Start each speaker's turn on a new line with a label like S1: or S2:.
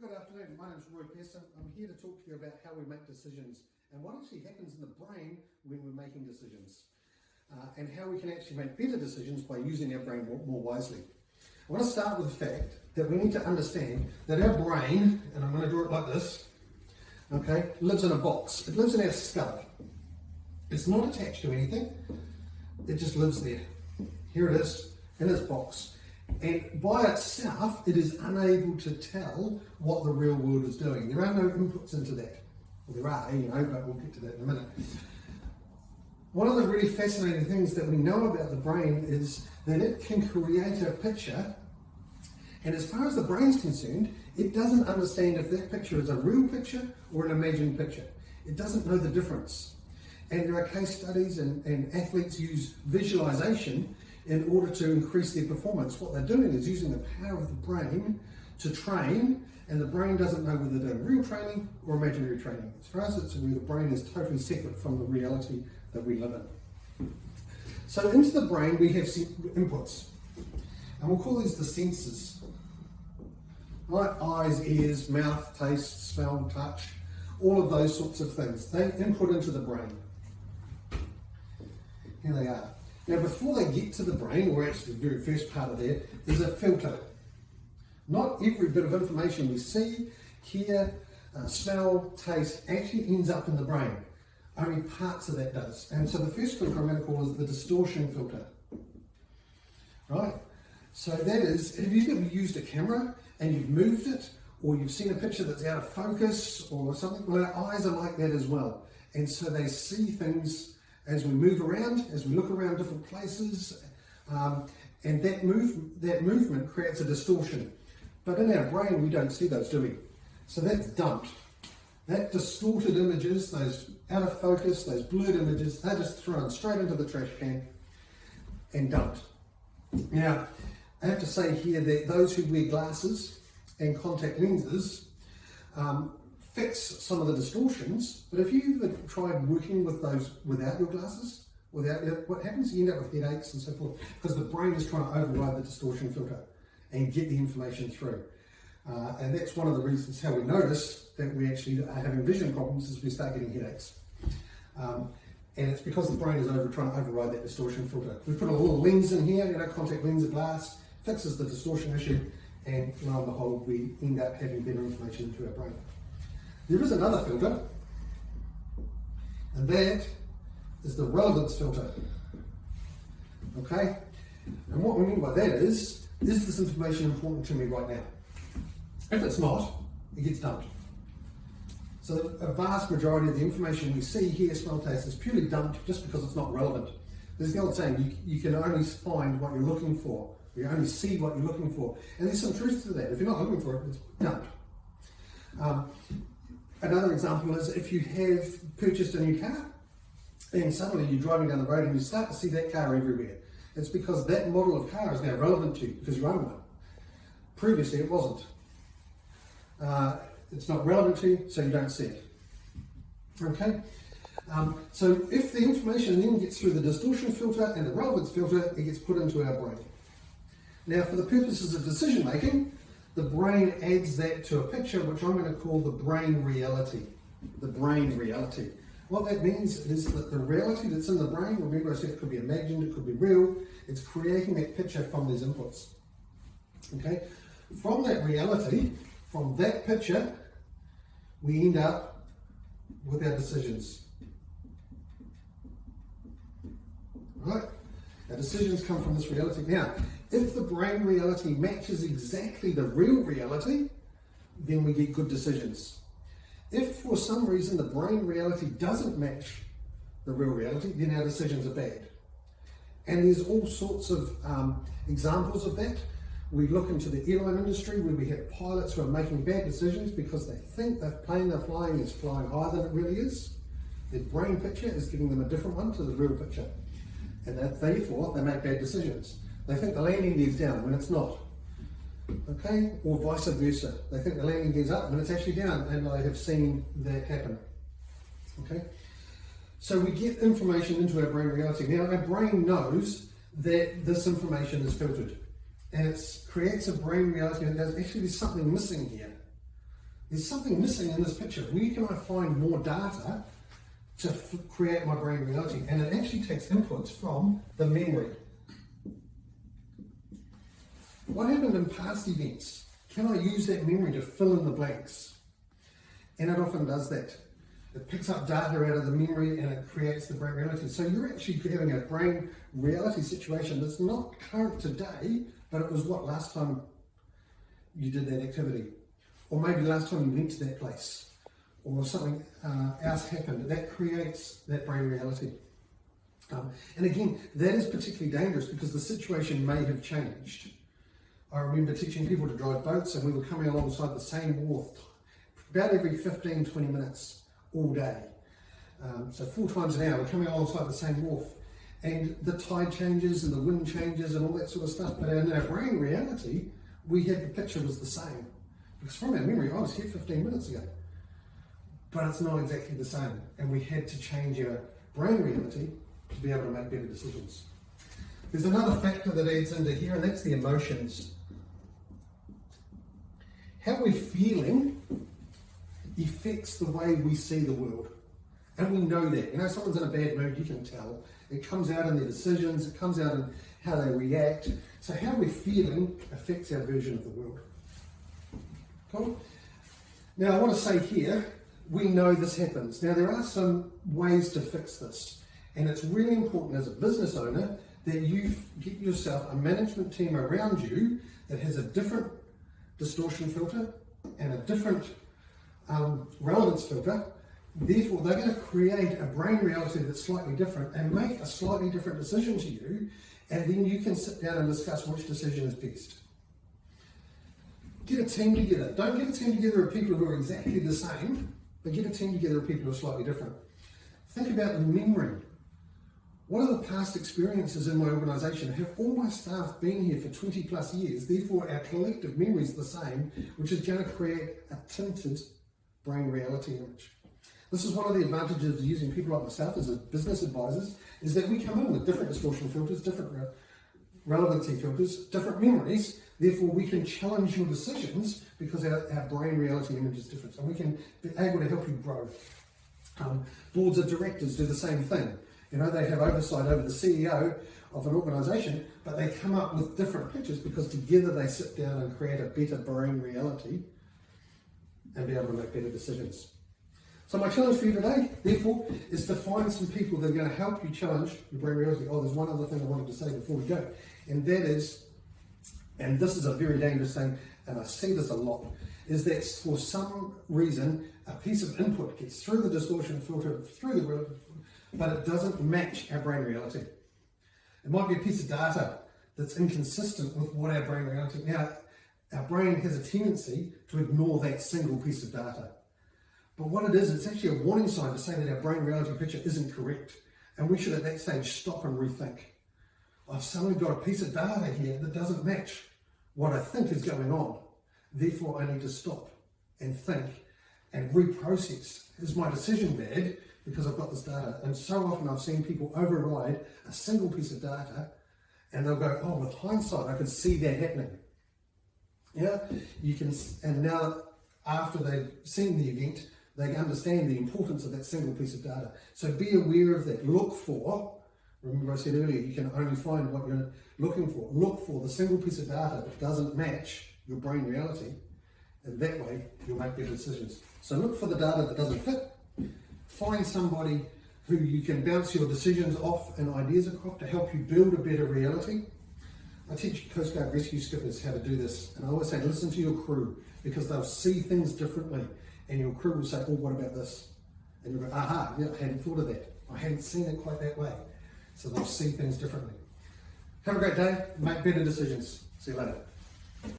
S1: Good afternoon, my name is Roy Pearson. I'm here to talk to you about how we make decisions and what actually happens in the brain when we're making decisions and how we can actually make better decisions by using our brain more wisely. I want to start with the fact that we need to understand that our brain, and I'm going to draw it like this, okay, lives in a box. It lives in our skull. It's not attached to anything, it just lives there. Here it is, in this box. And by itself, it is unable to tell what the real world is doing. There are no inputs into that. Well, there are, but we'll get to that in a minute. One of the really fascinating things that we know about the brain is that it can create a picture, and as far as the brain's concerned, it doesn't understand if that picture is a real picture or an imagined picture. It doesn't know the difference. And there are case studies and athletes use visualization in order to increase their performance. What they're doing is using the power of the brain to train, and the brain doesn't know whether they're doing real training or imaginary training. As far as it's where the brain is totally separate from the reality that we live in. So into the brain we have inputs, and we'll call these the senses. Right? Eyes, ears, mouth, taste, smell, touch, all of those sorts of things. They input into the brain. Here they are. Now, before they get to the brain, or actually the very first part of there, is a filter. Not every bit of information we see, hear, smell, taste actually ends up in the brain. Only parts of that does. And so the first filter I'm going to call is the distortion filter. Right? So that is, have you ever used a camera and you've moved it, or you've seen a picture that's out of focus or something? Well, our eyes are like that as well. And so they see things as we move around, as we look around different places, and that movement creates a distortion. But in our brain, we don't see those, do we? So that's dumped. That distorted images, those out of focus, those blurred images, they're just thrown straight into the trash can and dumped. Now, I have to say here that those who wear glasses and contact lenses fix some of the distortions, but if you ever tried working with those without your glasses, what happens? You end up with headaches and so forth, because the brain is trying to override the distortion filter and get the information through. And that's one of the reasons how we notice that we actually are having vision problems is we start getting headaches. And it's because the brain is trying to override that distortion filter. We put a little lens in here, contact lens, a glass, fixes the distortion issue, and lo and behold, we end up having better information into our brain. There is another filter, and that is the relevance filter. Okay? And what we mean by that is this information important to me right now? If it's not, it gets dumped. So a vast majority of the information we see, hear, smell, taste is purely dumped just because it's not relevant. There's the old saying, you can only find what you're looking for. You only see what you're looking for. And there's some truth to that. If you're not looking for it, it's dumped. Another example is if you have purchased a new car and suddenly you're driving down the road and you start to see that car everywhere. It's because that model of car is now relevant to you because you own one. Previously it wasn't. It's not relevant to you, so you don't see it. Okay? So if the information then gets through the distortion filter and the relevance filter, it gets put into our brain. Now, for the purposes of decision making, the brain adds that to a picture which I'm going to call the brain reality. The brain reality. What that means is that the reality that's in the brain, remember I said it could be imagined, it could be real, it's creating that picture from these inputs. Okay? From that reality, from that picture, we end up with our decisions. Right? Our decisions come from this reality. Now, if the brain reality matches exactly the real reality, then we get good decisions. If for some reason the brain reality doesn't match the real reality, then our decisions are bad. And there's all sorts of examples of that. We look into the airline industry where we have pilots who are making bad decisions because they think the plane they're flying is flying higher than it really is. Their brain picture is giving them a different one to the real picture. And that therefore they make bad decisions. They think the landing gear's down when it's not. Okay? Or vice versa. They think the landing gear's up when it's actually down, and I have seen that happen. Okay? So we get information into our brain reality. Now our brain knows that this information is filtered. And it creates a brain reality and goes, actually there's something missing here. There's something missing in this picture. Where can I find more data to create my brain reality? And it actually takes inputs from the memory. What happened in past events? Can I use that memory to fill in the blanks? And it often does that. It picks up data out of the memory and it creates the brain reality. So you're actually having a brain reality situation that's not current today, but it was what last time you did that activity. Or maybe last time you went to that place. Or something else happened. That creates that brain reality. And again, that is particularly dangerous because the situation may have changed. I remember teaching people to drive boats and we were coming alongside the same wharf about every 15, 20 minutes all day. So 4 times an hour we're coming alongside the same wharf. And the tide changes and the wind changes and all that sort of stuff. But in our brain reality, we had the picture was the same. Because from our memory, I was here 15 minutes ago. But it's not exactly the same. And we had to change our brain reality to be able to make better decisions. There's another factor that adds into here, and that's the emotions. How we're feeling affects the way we see the world. And we know that. You know, someone's in a bad mood, you can tell. It comes out in their decisions, it comes out in how they react. So how we're feeling affects our version of the world. Cool? Now I want to say here, we know this happens. Now there are some ways to fix this. And it's really important as a business owner that you get yourself a management team around you that has a different distortion filter and a different relevance filter. Therefore, they're going to create a brain reality that's slightly different and make a slightly different decision to you, and then you can sit down and discuss which decision is best. Get a team together. Don't get a team together of people who are exactly the same, but get a team together of people who are slightly different. Think about the memory. What are the past experiences in my organisation? Have all my staff been here for 20 plus years? Therefore, our collective memory is the same, which is going to create a tinted brain reality image. This is one of the advantages of using people like myself as business advisors, is that we come in with different distortion filters, different relevancy filters, different memories. Therefore, we can challenge your decisions because our brain reality image is different. So we can be able to help you grow. Boards of directors do the same thing. You know, they have oversight over the CEO of an organisation, but they come up with different pictures because together they sit down and create a better brain reality and be able to make better decisions. So my challenge for you today, therefore, is to find some people that are going to help you challenge your brain reality. Oh, there's one other thing I wanted to say before we go, and that is, and this is a very dangerous thing, and I see this a lot, is that for some reason, a piece of input gets through the distortion filter, through the relevance filter, but it doesn't match our brain reality. It might be a piece of data that's inconsistent with what our brain reality. Now, our brain has a tendency to ignore that single piece of data. But what it is, it's actually a warning sign to say that our brain reality picture isn't correct. And we should at that stage stop and rethink. I've suddenly got a piece of data here that doesn't match what I think is going on. Therefore, I need to stop and think and reprocess. Is my decision bad because I've got this data? And so often I've seen people override a single piece of data and they'll go, oh, with hindsight, I can see that happening. Yeah, you can, and now after they've seen the event, they understand the importance of that single piece of data. So be aware of that. Look for, remember I said earlier, you can only find what you're looking for. Look for the single piece of data that doesn't match your brain reality, and that way you'll make better decisions. So look for the data that doesn't fit. Find somebody who you can bounce your decisions off and ideas across to help you build a better reality. I teach Coast Guard rescue skippers how to do this, and I always say listen to your crew, because they'll see things differently, and your crew will say, oh, what about this? And you'll go, aha, yeah, I hadn't thought of that. I hadn't seen it quite that way. So they'll see things differently. Have a great day, make better decisions. See you later.